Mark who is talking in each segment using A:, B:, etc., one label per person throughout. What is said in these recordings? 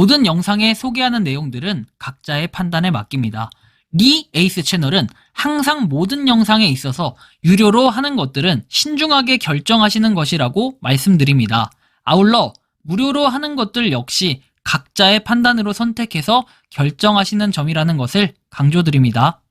A: 모든 영상에 소개하는 내용들은 각자의 판단에 맡깁니다. 리 에이스 채널은 항상 모든 영상에 있어서 유료로 하는 것들은 신중하게 결정하시는 것이라고 말씀드립니다. 아울러 무료로 하는 것들 역시 각자의 판단으로 선택해서 결정하시는 점이라는 것을 강조드립니다.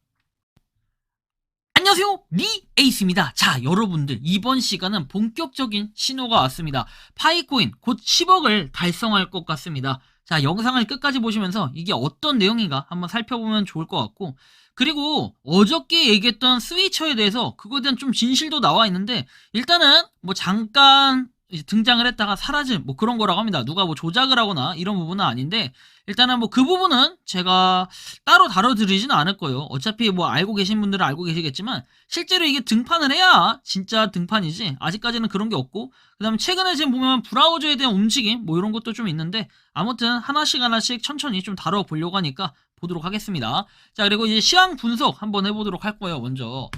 A: 안녕하세요, 리 에이스입니다. 자, 여러분들 이번 시간은 본격적인 신호가 왔습니다. 파이코인 곧 10억을 달성할 것 같습니다. 자, 영상을 끝까지 보시면서 이게 어떤 내용인가 한번 살펴보면 좋을 것 같고, 그리고 어저께 얘기했던 스위처에 대해서 그거에 대한 좀 진실도 나와 있는데, 일단은 뭐 잠깐 이제 등장을 했다가 사라진 뭐 그런 거라고 합니다. 누가 뭐 조작을 하거나 이런 부분은 아닌데, 일단은 뭐 그 부분은 제가 따로 다뤄드리지는 않을 거예요. 어차피 뭐 알고 계신 분들은 알고 계시겠지만 실제로 이게 등판을 해야 진짜 등판이지, 아직까지는 그런 게 없고, 그 다음에 최근에 지금 보면 브라우저에 대한 움직임 뭐 이런 것도 좀 있는데, 아무튼 하나씩 천천히 좀 다뤄보려고 하니까 보도록 하겠습니다. 자, 그리고 이제 시황 분석 한번 해보도록 할 거예요. 먼저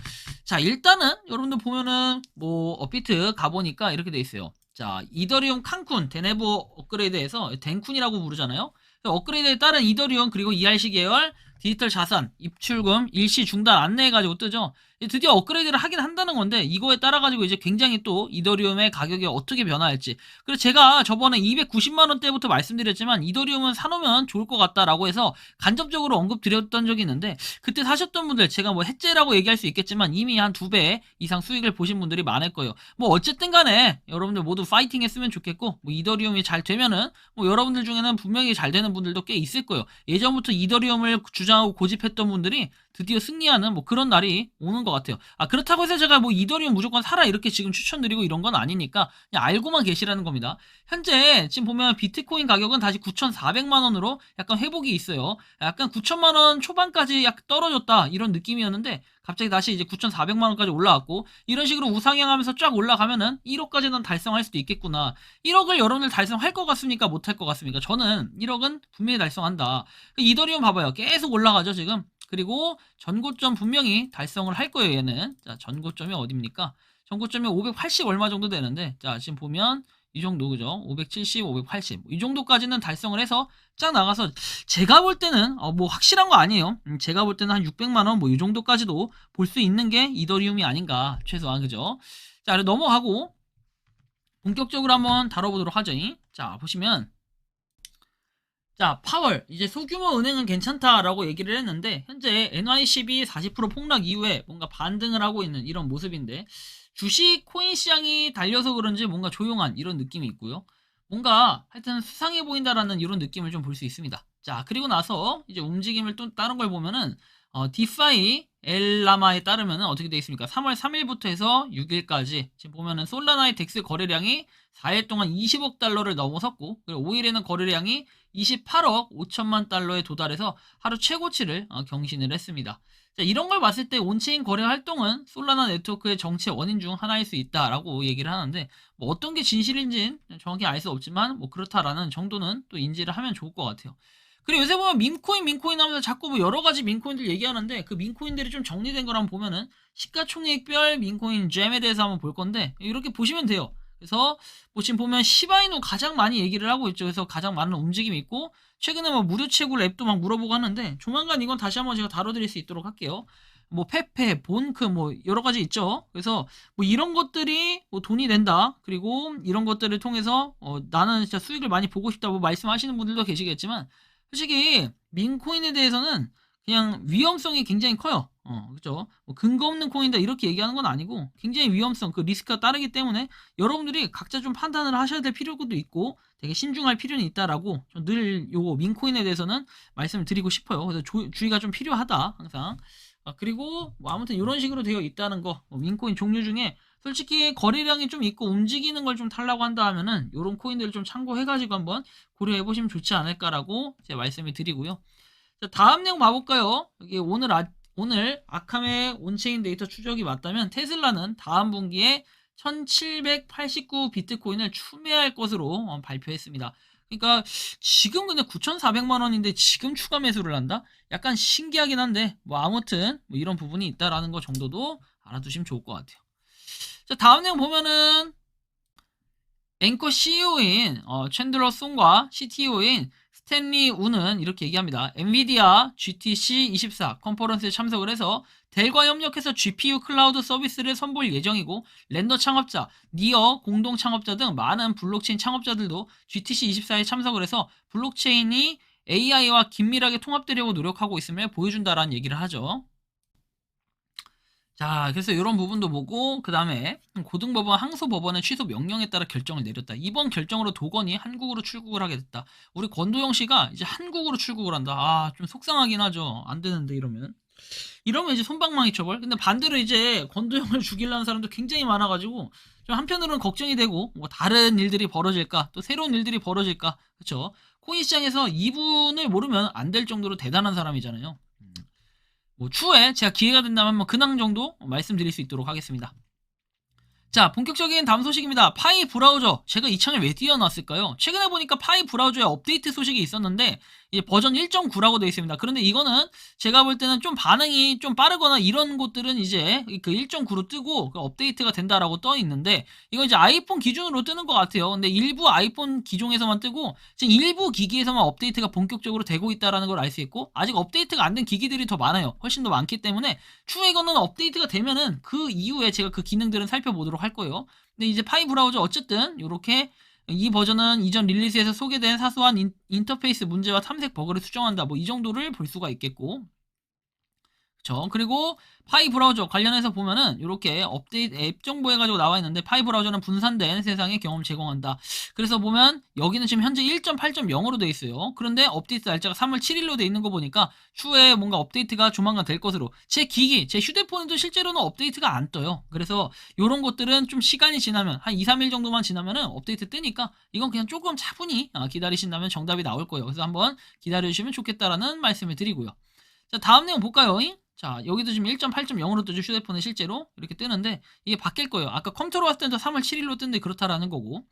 A: 자, 일단은 여러분들 보면은 뭐 업비트 가보니까 이렇게 돼 있어요. 자, 이더리움 칸쿤 데네브 업그레이드에서 덴쿤이라고 부르잖아요. 업그레이드에 따른 이더리움 그리고 ERC 계열 디지털 자산 입출금 일시 중단 안내해가지고 뜨죠. 드디어 업그레이드를 하긴 한다는 건데, 이거에 따라가지고 이제 굉장히 또 이더리움의 가격이 어떻게 변화할지. 그래서 제가 저번에 290만원 때부터 말씀드렸지만 이더리움은 사놓으면 좋을 것 같다라고 해서 간접적으로 언급드렸던 적이 있는데, 그때 사셨던 분들 제가 뭐 해제라고 얘기할 수 있겠지만 이미 한 2배 이상 수익을 보신 분들이 많을 거예요. 뭐 어쨌든 간에 여러분들 모두 파이팅 했으면 좋겠고, 뭐 이더리움이 잘 되면은 뭐 여러분들 중에는 분명히 잘 되는 분들도 꽤 있을 거예요. 예전부터 이더리움을 주장하고 고집했던 분들이 드디어 승리하는 뭐 그런 날이 오는 것 같아요. 그렇다고 해서 제가 뭐 이더리움 무조건 사라 이렇게 지금 추천드리고 이런 건 아니니까 그냥 알고만 계시라는 겁니다. 현재 지금 보면 비트코인 가격은 다시 9,400만원으로 약간 회복이 있어요. 약간 9천만원 초반까지 약 떨어졌다 이런 느낌이었는데, 갑자기 다시 이제 9,400만원까지 올라왔고, 이런 식으로 우상향하면서 쫙 올라가면은 1억까지는 달성할 수도 있겠구나. 1억을 여러분들 달성할 것 같습니까? 못할 것 같습니까? 저는 1억은 분명히 달성한다. 이더리움 봐봐요. 계속 올라가죠 지금. 그리고 전고점 분명히 달성을 할 거예요 얘는. 자, 전고점이 어딥니까? 전고점이 580 얼마 정도 되는데, 자 지금 보면 이 정도, 그죠? 570, 580 이 정도까지는 달성을 해서 쫙 나가서, 제가 볼 때는 뭐 확실한 거 아니에요. 제가 볼 때는 한 600만원 뭐 이 정도까지도 볼 수 있는 게 이더리움이 아닌가 최소한, 그죠? 자, 넘어가고 본격적으로 한번 다뤄보도록 하죠. 자, 보시면 자, 파월 이제 소규모 은행은 괜찮다라고 얘기를 했는데, 현재 NYCB 40% 폭락 이후에 뭔가 반등을 하고 있는 이런 모습인데, 주식 코인 시장이 달려서 그런지 뭔가 조용한 이런 느낌이 있고요. 뭔가 하여튼 수상해 보인다라는 이런 느낌을 좀 볼 수 있습니다. 자, 그리고 나서 이제 움직임을 또 다른 걸 보면은 디파이 엘라마에 따르면은 어떻게 되어 있습니까? 3월 3일부터 해서 6일까지 지금 보면은 솔라나의 덱스 거래량이 4일 동안 20억 달러를 넘어섰고, 그리고 5일에는 거래량이 28억 5천만 달러에 도달해서 하루 최고치를 경신을 했습니다. 자, 이런 걸 봤을 때 온체인 거래 활동은 솔라나 네트워크의 정체 원인 중 하나일 수 있다라고 얘기를 하는데, 뭐 어떤 게 진실인지는 정확히 알 수 없지만 뭐 그렇다라는 정도는 또 인지를 하면 좋을 것 같아요. 그리고 요새 보면 민코인 하면서 자꾸 뭐 여러 가지 민코인들 얘기하는데, 그 민코인들이 좀 정리된 거랑 보면은 시가총액별 민코인 잼에 대해서 한번 볼 건데, 이렇게 보시면 돼요. 그래서 뭐 지금 보면 시바이누 가장 많이 얘기를 하고 있죠. 그래서 가장 많은 움직임이 있고, 최근에 뭐 무료 채굴 앱도 막 물어보고 하는데, 조만간 이건 다시 한번 제가 다뤄드릴 수 있도록 할게요. 뭐 페페, 본크 뭐 여러 가지 있죠. 그래서 뭐 이런 것들이 뭐 돈이 된다. 그리고 이런 것들을 통해서 나는 진짜 수익을 많이 보고 싶다고 말씀하시는 분들도 계시겠지만, 솔직히 민코인에 대해서는 그냥 위험성이 굉장히 커요. 그죠? 뭐 근거 없는 코인이다 이렇게 얘기하는 건 아니고, 굉장히 위험성, 그 리스크가 따르기 때문에 여러분들이 각자 좀 판단을 하셔야 될 필요도 있고 되게 신중할 필요는 있다라고 늘 요거 민코인에 대해서는 말씀을 드리고 싶어요. 그래서 주의가 좀 필요하다 항상. 그리고 뭐 아무튼 이런 식으로 되어 있다는 거. 민코인 종류 중에 솔직히 거래량이 좀 있고 움직이는 걸 좀 타려고 한다 하면은 요런 코인들을 좀 참고해가지고 한번 고려해보시면 좋지 않을까라고 제가 말씀을 드리고요. 자, 다음 내용 봐볼까요? 여기 오늘 아캄의 온체인 데이터 추적이 맞다면 테슬라는 다음 분기에 1789 비트코인을 추매할 것으로 발표했습니다. 그러니까 지금 근데 9,400만 원인데 지금 추가 매수를 한다? 약간 신기하긴 한데, 뭐 아무튼 뭐 이런 부분이 있다라는 거 정도도 알아두시면 좋을 것 같아요. 자, 다음 내용 보면은 앵커 CEO인 챈들러 송과 CTO인 스탠리 우는 이렇게 얘기합니다. 엔비디아 GTC24 컨퍼런스에 참석을 해서 델과 협력해서 GPU 클라우드 서비스를 선보일 예정이고 렌더 창업자, 니어 공동 창업자 등 많은 블록체인 창업자들도 GTC24에 참석을 해서 블록체인이 AI와 긴밀하게 통합되려고 노력하고 있음을 보여준다라는 얘기를 하죠. 자, 그래서 이런 부분도 보고 그 다음에 고등법원 항소법원의 취소 명령에 따라 결정을 내렸다. 이번 결정으로 도건이 한국으로 출국을 하게 됐다. 우리 권도영 씨가 이제 한국으로 출국을 한다. 아, 좀 속상하긴 하죠. 안 되는데 이러면 이제 손방망이 처벌. 근데 반대로 이제 권도영을 죽이려는 사람도 굉장히 많아가지고 좀 한편으로는 걱정이 되고 뭐 다른 일들이 벌어질까 또 새로운 일들이 벌어질까. 그렇죠. 코인 시장에서 이분을 모르면 안 될 정도로 대단한 사람이잖아요. 뭐 추후에 제가 기회가 된다면 뭐 근황 정도 말씀드릴 수 있도록 하겠습니다. 자, 본격적인 다음 소식입니다. 파이 브라우저. 제가 이 창을 왜 띄워놨을까요? 최근에 보니까 파이 브라우저에 업데이트 소식이 있었는데 이제 버전 1.9라고 되어 있습니다. 그런데 이거는 제가 볼 때는 좀 반응이 좀 빠르거나 이런 곳들은 이제 그 1.9로 뜨고 그 업데이트가 된다라고 떠 있는데 이건 이제 아이폰 기준으로 뜨는 것 같아요. 근데 일부 아이폰 기종에서만 뜨고 지금 일부 기기에서만 업데이트가 본격적으로 되고 있다라는 걸 알 수 있고 아직 업데이트가 안 된 기기들이 더 많아요. 훨씬 더 많기 때문에 추후에 이거는 업데이트가 되면은 그 이후에 제가 그 기능들은 살펴보도록 할 거예요. 근데 이제 파이 브라우저 어쨌든 이렇게 이 버전은 이전 릴리즈에서 소개된 사소한 인터페이스 문제와 탐색 버그를 수정한다. 뭐 이 정도를 볼 수가 있겠고. 그쵸. 그리고 파이 브라우저 관련해서 보면은 이렇게 업데이트 앱 정보 해가지고 나와 있는데 파이 브라우저는 분산된 세상의 경험 제공한다. 그래서 보면 여기는 지금 현재 1.8.0으로 돼 있어요. 그런데 업데이트 날짜가 3월 7일로 돼 있는 거 보니까 추후에 뭔가 업데이트가 조만간 될 것으로 제 기기, 제 휴대폰에도 실제로는 업데이트가 안 떠요. 그래서 이런 것들은 좀 시간이 지나면 한 2, 3일 정도만 지나면은 업데이트 뜨니까 이건 그냥 조금 차분히 기다리신다면 정답이 나올 거예요. 그래서 한번 기다려주시면 좋겠다라는 말씀을 드리고요. 자, 다음 내용 볼까요? 자, 여기도 지금 1.8.0으로 뜨죠. 휴대폰에 실제로 이렇게 뜨는데 이게 바뀔 거예요. 아까 컴퓨터로 왔을 때도 3월 7일로 뜬데 그렇다라는 거고.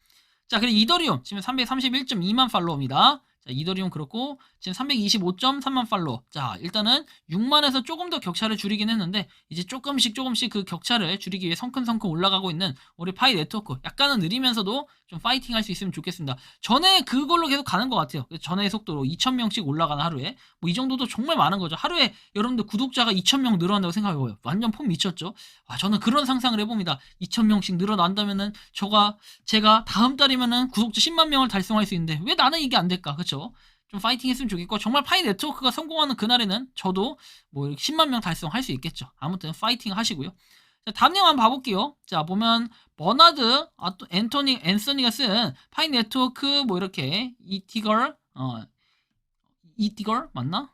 A: 자, 그리고 이더리움 지금 331.2만 팔로워입니다. 자, 이더리움 그렇고 지금 325.3만 팔로워. 자, 일단은 6만에서 조금 더 격차를 줄이긴 했는데 이제 조금씩 그 격차를 줄이기 위해 성큼성큼 올라가고 있는 우리 파이 네트워크. 약간은 느리면서도 좀 파이팅 할 수 있으면 좋겠습니다. 전에 그걸로 계속 가는 것 같아요. 전의 속도로 2,000명씩 올라가는 하루에 뭐 이 정도도 정말 많은 거죠. 하루에 여러분들 구독자가 2,000명 늘어난다고 생각해봐요. 완전 폼 미쳤죠. 저는 그런 상상을 해봅니다. 2,000명씩 늘어난다면은 제가 다음 달이면은 구독자 10만 명을 달성할 수 있는데 왜 나는 이게 안 될까? 그쵸? 좀 파이팅 했으면 좋겠고 정말 파이 네트워크가 성공하는 그날에는 저도 뭐 10만 명 달성할 수 있겠죠. 아무튼 파이팅 하시고요. 자, 다음 내용 한번 봐볼게요. 자, 보면 버나드 또 앤서니가 쓴 파이 네트워크 뭐 이렇게 이티걸 맞나?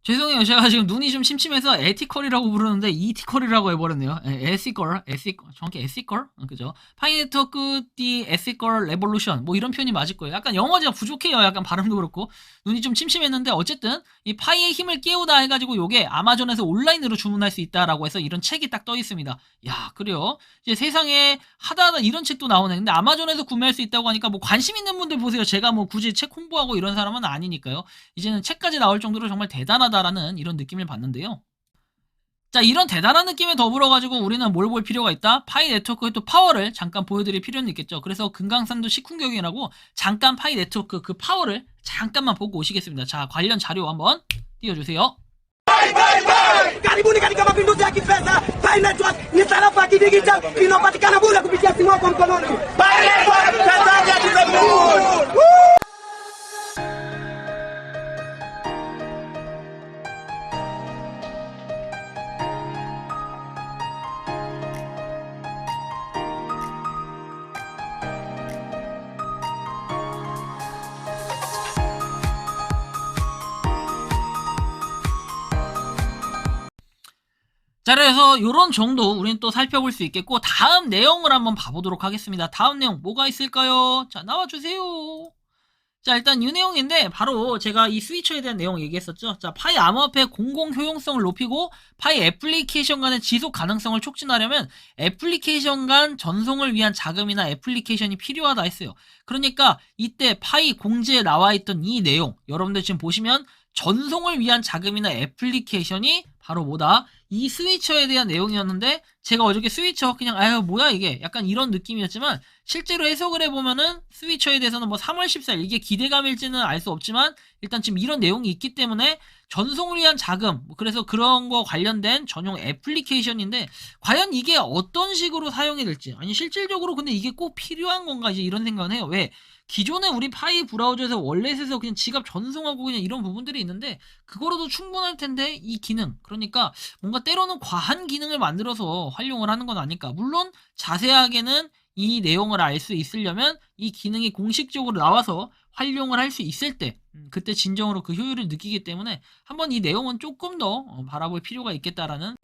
A: 죄송해요. 제가 지금 눈이 좀 침침해서 에티컬이라고 부르는데 이티컬이라고 해버렸네요. 에시컬, 정확히 에시컬? 그죠? 파이네트워크 디 에시컬 레볼루션 뭐 이런 표현이 맞을 거예요. 약간 영어제가 부족해요. 약간 발음도 그렇고 눈이 좀 침침했는데 어쨌든 이 파이의 힘을 깨우다 해가지고 요게 아마존에서 온라인으로 주문할 수 있다라고 해서 이런 책이 딱 떠 있습니다. 야, 그래요? 이제 세상에 하다하다 이런 책도 나오네. 근데 아마존에서 구매할 수 있다고 하니까 뭐 관심 있는 분들 보세요. 제가 뭐 굳이 책 홍보하고 이런 사람은 아니니까요. 이제는 책까지 나올 정도로 정말 대단하다라는 이런 느낌을 받는데요. 자, 이런 대단한 느낌에 더불어가지고 우리는 뭘 볼 필요가 있다? 파이 네트워크의 또 파워를 잠깐 보여드릴 필요는 있겠죠. 그래서 금강산도 식훈경이라고 잠깐 파이 네트워크 그 파워를 잠깐만 보고 오시겠습니다. 자, 관련 자료 한번 띄워주세요.
B: Karibuni katika mapinduzi ya kifedha. Pi Network ni tarafa ya kidigitali inayopatikana bure kupitia simu yako mkononi. Pi Network, Tanzania to the moon.
A: 자, 그래서 이런 정도 우리는 또 살펴볼 수 있겠고 다음 내용을 한번 봐보도록 하겠습니다. 다음 내용 뭐가 있을까요? 자, 나와주세요. 자, 일단 이 내용인데 바로 제가 이 스위처에 대한 내용 얘기했었죠. 자, 파이 암호화폐 공공 효용성을 높이고 파이 애플리케이션 간의 지속 가능성을 촉진하려면 애플리케이션 간 전송을 위한 자금이나 애플리케이션이 필요하다 했어요. 그러니까 이때 파이 공지에 나와 있던 이 내용 여러분들 지금 보시면 전송을 위한 자금이나 애플리케이션이 바로 뭐다? 이 스위처에 대한 내용이었는데 제가 어저께 스위처 그냥 아유 뭐야 이게 약간 이런 느낌이었지만 실제로 해석을 해보면은 스위처에 대해서는 뭐 3월 14일 이게 기대감일지는 알 수 없지만 일단 지금 이런 내용이 있기 때문에 전송을 위한 자금 그래서 그런 거 관련된 전용 애플리케이션인데 과연 이게 어떤 식으로 사용이 될지 아니 실질적으로 근데 이게 꼭 필요한 건가 이제 이런 생각은 해요. 왜? 기존에 우리 파이 브라우저에서 월렛에서 그냥 지갑 전송하고 그냥 이런 부분들이 있는데 그거로도 충분할 텐데 이 기능 그러니까 뭔가 때로는 과한 기능을 만들어서 활용을 하는 건 아닐까. 물론 자세하게는 이 내용을 알 수 있으려면 이 기능이 공식적으로 나와서 활용을 할 수 있을 때 그때 진정으로 그 효율을 느끼기 때문에 한번 이 내용은 조금 더 바라볼 필요가 있겠다라는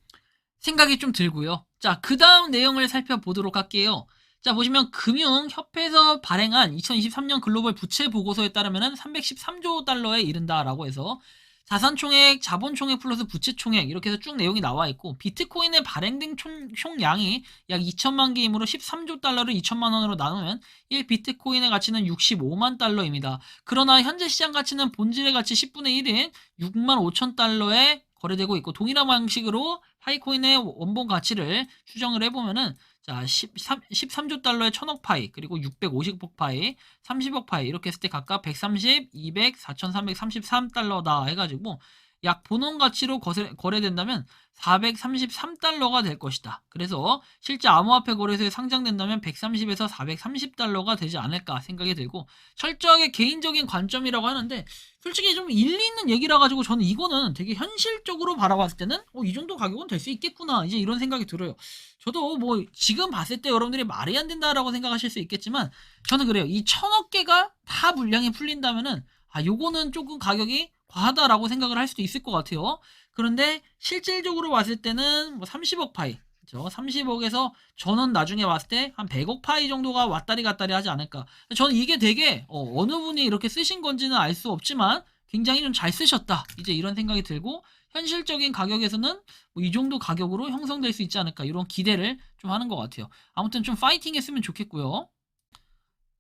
A: 생각이 좀 들고요. 자, 그 다음 내용을 살펴보도록 할게요. 자, 보시면 금융협회에서 발행한 2023년 글로벌 부채 보고서에 따르면 313조 달러에 이른다라고 해서 자산총액, 자본총액 플러스 부채총액 이렇게 해서 쭉 내용이 나와 있고 비트코인에 발행된 총량이 약 2천만 개이므로 13조 달러를 2천만 원으로 나누면 1 비트코인의 가치는 65만 달러입니다. 그러나 현재 시장 가치는 본질의 가치 10분의 1인 6만 5천 달러에 거래되고 있고 동일한 방식으로 파이코인의 원본 가치를 추정을 해보면은 자 13조 달러의 1000억 파이 그리고 650억 파이 30억 파이 이렇게 했을 때 각각 130, 200, 4333달러다 해가지고 약 본원 가치로 거래된다면 433달러가 될 것이다. 그래서 실제 암호화폐 거래소에 상장된다면 130에서 430달러가 되지 않을까 생각이 들고 철저하게 개인적인 관점이라고 하는데 솔직히 좀 일리 있는 얘기라 가지고 저는 이거는 되게 현실적으로 바라봤을 때는 이 정도 가격은 될 수 있겠구나 이제 이런 생각이 들어요. 저도 뭐 지금 봤을 때 여러분들이 말이 안 된다라고 생각하실 수 있겠지만 저는 그래요. 이 1000억 개가 다 물량이 풀린다면은 요거는 조금 가격이 과하다라고 생각을 할 수도 있을 것 같아요. 그런데 실질적으로 봤을 때는 뭐 30억 파이, 그죠? 30억에서 저는 나중에 봤을 때 한 100억 파이 정도가 왔다리 갔다리 하지 않을까. 저는 이게 되게 어느 분이 이렇게 쓰신 건지는 알 수 없지만 굉장히 좀 잘 쓰셨다. 이제 이런 생각이 들고 현실적인 가격에서는 뭐이 정도 가격으로 형성될 수 있지 않을까 이런 기대를 좀 하는 것 같아요. 아무튼 좀 파이팅 했으면 좋겠고요.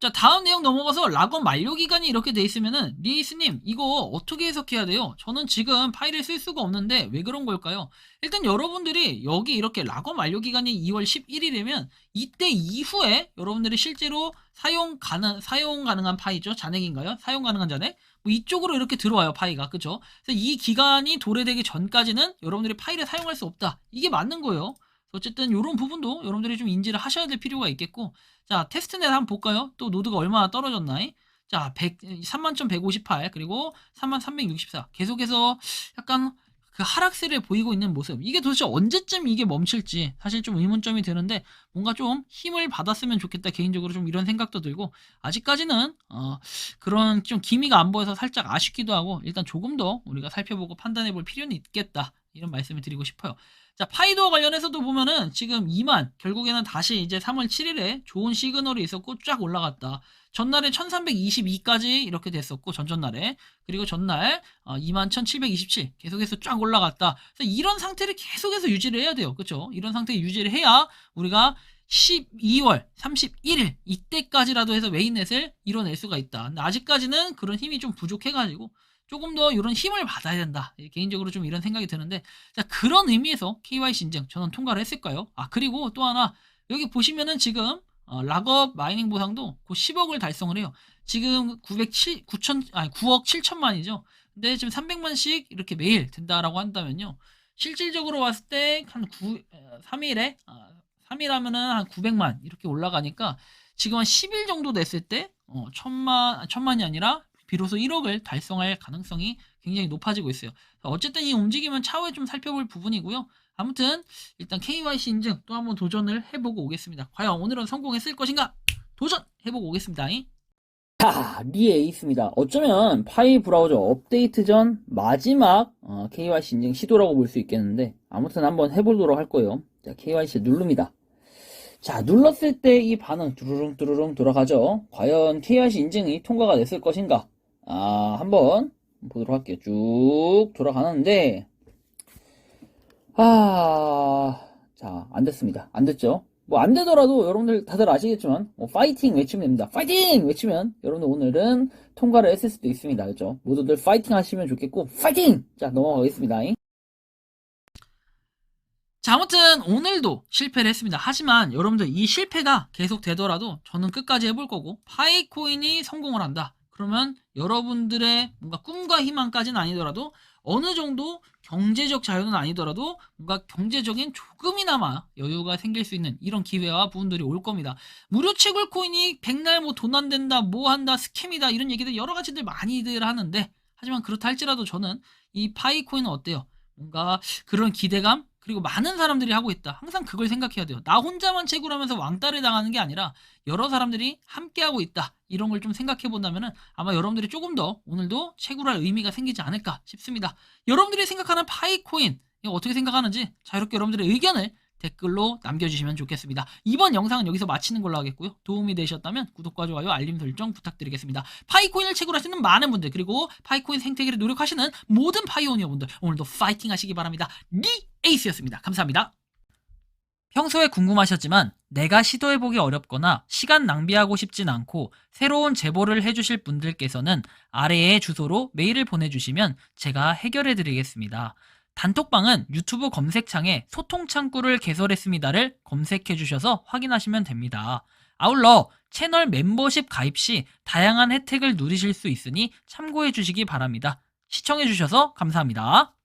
A: 자, 다음 내용 넘어가서 락업 만료 기간이 이렇게 돼 있으면은 리에이스님 이거 어떻게 해석해야 돼요? 저는 지금 파일을 쓸 수가 없는데 왜 그런 걸까요? 일단 여러분들이 여기 이렇게 락업 만료 기간이 2월 11일이면 이때 이후에 여러분들이 실제로 사용 가능한 파이죠? 잔액인가요? 사용 가능한 잔액? 뭐 이쪽으로 이렇게 들어와요 파이가 그죠? 그래서 이 기간이 도래되기 전까지는 여러분들이 파일을 사용할 수 없다. 이게 맞는 거예요. 어쨌든 이런 부분도 여러분들이 좀 인지를 하셔야 될 필요가 있겠고 자 테스트넷 한번 볼까요? 또 노드가 얼마나 떨어졌나? 자 31,158 그리고 33,364 계속해서 약간 그 하락세를 보이고 있는 모습 이게 도대체 언제쯤 이게 멈출지 사실 좀 의문점이 드는데 뭔가 좀 힘을 받았으면 좋겠다 개인적으로 좀 이런 생각도 들고 아직까지는 그런 좀 기미가 안 보여서 살짝 아쉽기도 하고 일단 조금 더 우리가 살펴보고 판단해 볼 필요는 있겠다 이런 말씀을 드리고 싶어요. 자, 파이도어 관련해서도 보면은 지금 2만, 결국에는 다시 이제 3월 7일에 좋은 시그널이 있었고 쫙 올라갔다. 전날에 1322까지 이렇게 됐었고, 전전날에. 그리고 전날 21,727 계속해서 쫙 올라갔다. 그래서 이런 상태를 계속해서 유지를 해야 돼요. 그쵸? 이런 상태 유지를 해야 우리가 12월 31일 이때까지라도 해서 메인넷을 이뤄낼 수가 있다. 근데 아직까지는 그런 힘이 좀 부족해가지고 조금 더 이런 힘을 받아야 된다. 개인적으로 좀 이런 생각이 드는데 자 그런 의미에서 KYC 인증 저는 통과를 했을까요? 그리고 또 하나 여기 보시면은 지금 락업 마이닝 보상도 곧 10억을 달성을 해요. 지금 9억 7천만이죠. 근데 지금 300만씩 이렇게 매일 된다라고 한다면요. 실질적으로 봤을 때 한 3일에 3일 하면은 한 900만 이렇게 올라가니까 지금 한 10일 정도 됐을 때 천만이 아니라 비로소 1억을 달성할 가능성이 굉장히 높아지고 있어요. 어쨌든 이 움직임은 차후에 좀 살펴볼 부분이고요. 아무튼 일단 KYC 인증 또 한번 도전을 해보고 오겠습니다. 과연 오늘은 성공했을 것인가? 도전해보고 오겠습니다.
C: 자, 리에이스입니다. 어쩌면 파이 브라우저 업데이트 전 마지막 KYC 인증 시도라고 볼 수 있겠는데 아무튼 한번 해보도록 할 거예요. 자, KYC 누릅니다. 자, 눌렀을 때 이 반응 두루룽 두루룽 돌아가죠. 과연 KYC 인증이 통과가 됐을 것인가? 한번 보도록 할게요. 쭉 돌아가는데 자, 안 됐습니다. 안 됐죠? 뭐 안 되더라도 여러분들 다들 아시겠지만 파이팅 외치면 됩니다. 파이팅 외치면 여러분들 오늘은 통과를 했을 수도 있습니다. 그렇죠? 모두들 파이팅 하시면 좋겠고 파이팅! 자, 넘어가겠습니다.
A: 자, 아무튼 오늘도 실패를 했습니다. 하지만 여러분들 이 실패가 계속 되더라도 저는 끝까지 해볼 거고, 파이코인이 성공을 한다. 그러면 여러분들의 뭔가 꿈과 희망까지는 아니더라도 어느 정도 경제적 자유는 아니더라도 뭔가 경제적인 조금이나마 여유가 생길 수 있는 이런 기회와 부분들이 올 겁니다. 무료 채굴 코인이 백날 뭐 돈 안 된다, 뭐 한다, 스캠이다 이런 얘기들 여러 가지들 많이들 하는데, 하지만 그렇다 할지라도 저는 이 파이코인은 어때요? 뭔가 그런 기대감, 그리고 많은 사람들이 하고 있다. 항상 그걸 생각해야 돼요. 나 혼자만 채굴하면서 왕따를 당하는 게 아니라 여러 사람들이 함께 하고 있다. 이런 걸 좀 생각해 본다면은 아마 여러분들이 조금 더 오늘도 채굴할 의미가 생기지 않을까 싶습니다. 여러분들이 생각하는 파이코인, 이거 어떻게 생각하는지 자유롭게 여러분들의 의견을 댓글로 남겨주시면 좋겠습니다. 이번 영상은 여기서 마치는 걸로 하겠고요. 도움이 되셨다면 구독과 좋아요, 알림 설정 부탁드리겠습니다. 파이코인을 채굴하시는 많은 분들, 그리고 파이코인 생태계를 노력하시는 모든 파이오니어분들, 오늘도 파이팅 하시기 바랍니다. 에이스였습니다. 감사합니다. 평소에 궁금하셨지만 내가 시도해보기 어렵거나 시간 낭비하고 싶진 않고 새로운 제보를 해주실 분들께서는 아래의 주소로 메일을 보내주시면 제가 해결해드리겠습니다. 단톡방은 유튜브 검색창에 소통창구를 개설했습니다를 검색해주셔서 확인하시면 됩니다. 아울러 채널 멤버십 가입 시 다양한 혜택을 누리실 수 있으니 참고해주시기 바랍니다. 시청해주셔서 감사합니다.